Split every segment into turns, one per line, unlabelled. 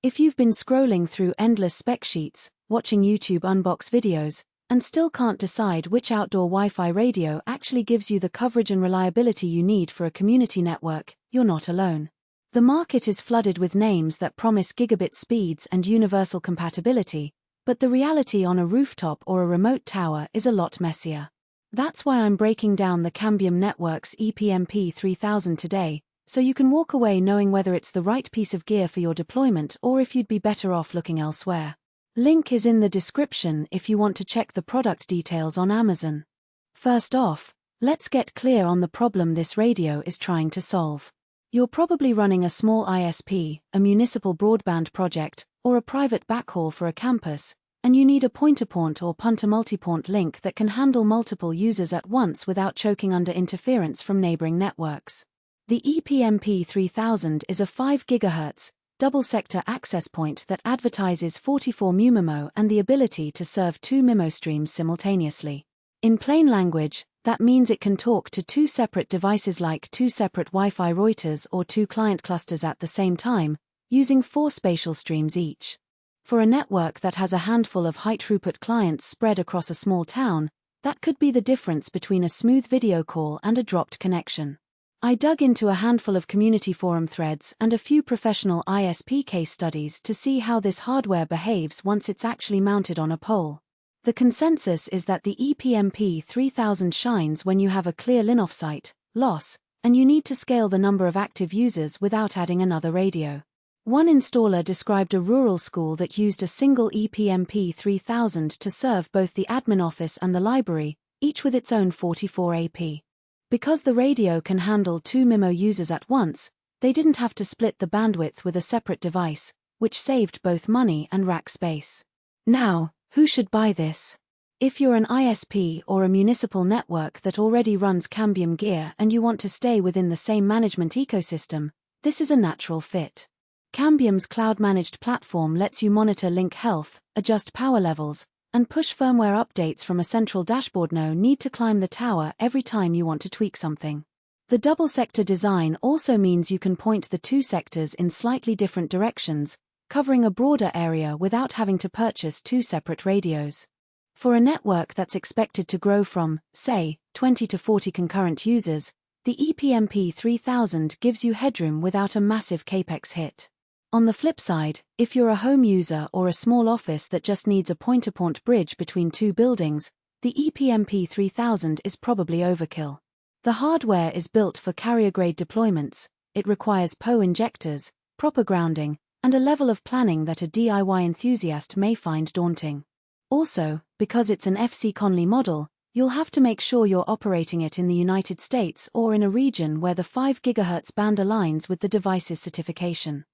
If you've been scrolling through endless spec sheets, watching YouTube unbox videos, and still can't decide which outdoor Wi-Fi radio actually gives you the coverage and reliability you need for a community network, you're not alone. The market is flooded with names that promise gigabit speeds and universal compatibility, but the reality on a rooftop or a remote tower is a lot messier. That's why I'm breaking down the Cambium Network's ePMP 3000 today, so you can walk away knowing whether it's the right piece of gear for your deployment or if you'd be better off looking elsewhere. Link is in the description if you want to check the product details on Amazon. First off, let's get clear on the problem this radio is trying to solve. You're probably running a small ISP, a municipal broadband project, or a private backhaul for a campus, and you need a point-to-point or punter-multipoint link that can handle multiple users at once without choking under interference from neighboring networks. The ePMP 3000 is a 5 GHz, double-sector access point that advertises 44 MU-MIMO and the ability to serve 2 MIMO streams simultaneously. In plain language, that means it can talk to 2 separate devices like 2 separate Wi-Fi routers or 2 client clusters at the same time, using 4 spatial streams each. For a network that has a handful of high-throughput clients spread across a small town, that could be the difference between a smooth video call and a dropped connection. I dug into a handful of community forum threads and a few professional ISP case studies to see how this hardware behaves once it's actually mounted on a pole. The consensus is that the ePMP 3000 shines when you have a clear line-of-sight loss, and you need to scale the number of active users without adding another radio. One installer described a rural school that used a single ePMP 3000 to serve both the admin office and the library, each with its own 44 AP. Because the radio can handle 2 MIMO users at once, they didn't have to split the bandwidth with a separate device, which saved both money and rack space. Now, who should buy this? If you're an ISP or a municipal network that already runs Cambium gear and you want to stay within the same management ecosystem, this is a natural fit. Cambium's cloud-managed platform lets you monitor link health, adjust power levels, and push firmware updates from a central dashboard. No need to climb the tower every time you want to tweak something. The double-sector design also means you can point the 2 sectors in slightly different directions, covering a broader area without having to purchase 2 separate radios. For a network that's expected to grow from, say, 20 to 40 concurrent users, the ePMP 3000 gives you headroom without a massive capex hit. On the flip side, if you're a home user or a small office that just needs a point-to-point bridge between 2 buildings, the ePMP 3000 is probably overkill. The hardware is built for carrier-grade deployments, it requires PO injectors, proper grounding, and a level of planning that a DIY enthusiast may find daunting. Also, because it's an FC-Conley model, you'll have to make sure you're operating it in the United States or in a region where the 5 GHz band aligns with the device's certification.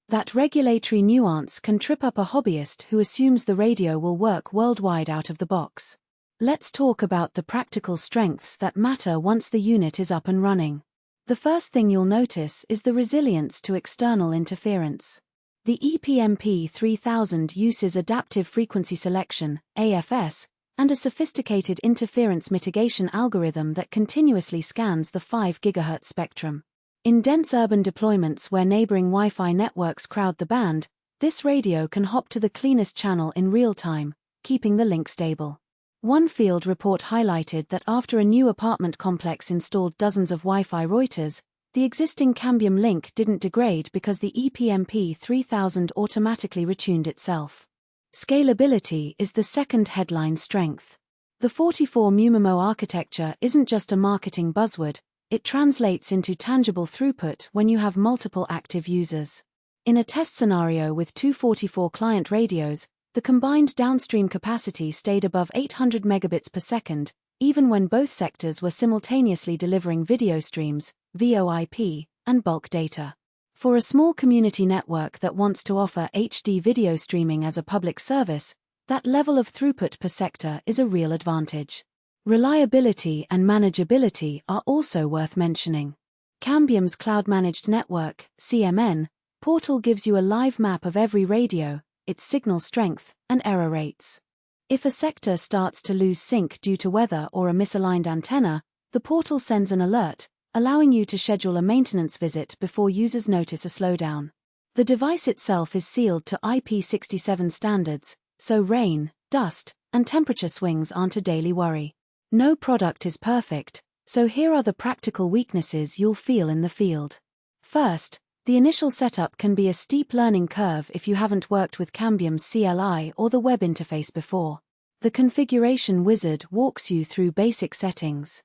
That regulatory nuance can trip up a hobbyist who assumes the radio will work worldwide out of the box. Let's talk about the practical strengths that matter once the unit is up and running. The first thing you'll notice is the resilience to external interference. The ePMP 3000 uses adaptive frequency selection, AFS, and a sophisticated interference mitigation algorithm that continuously scans the 5 GHz spectrum. In dense urban deployments where neighboring Wi-Fi networks crowd the band, this radio can hop to the cleanest channel in real time, keeping the link stable. One field report highlighted that after a new apartment complex installed dozens of Wi-Fi routers, the existing Cambium link didn't degrade because the ePMP 3000 automatically retuned itself. Scalability is the second headline strength. The 44 MU-MIMO architecture isn't just a marketing buzzword, it translates into tangible throughput when you have multiple active users. In a test scenario with 244 client radios, the combined downstream capacity stayed above 800 megabits per second, even when both sectors were simultaneously delivering video streams, VoIP, and bulk data. For a small community network that wants to offer HD video streaming as a public service, that level of throughput per sector is a real advantage. Reliability and manageability are also worth mentioning. Cambium's Cloud-Managed Network, CMN, portal gives you a live map of every radio, its signal strength, and error rates. If a sector starts to lose sync due to weather or a misaligned antenna, the portal sends an alert, allowing you to schedule a maintenance visit before users notice a slowdown. The device itself is sealed to IP67 standards, so rain, dust, and temperature swings aren't a daily worry. No product is perfect, so here are the practical weaknesses you'll feel in the field. First, the initial setup can be a steep learning curve if you haven't worked with Cambium's CLI or the web interface before. The configuration wizard walks you through basic settings,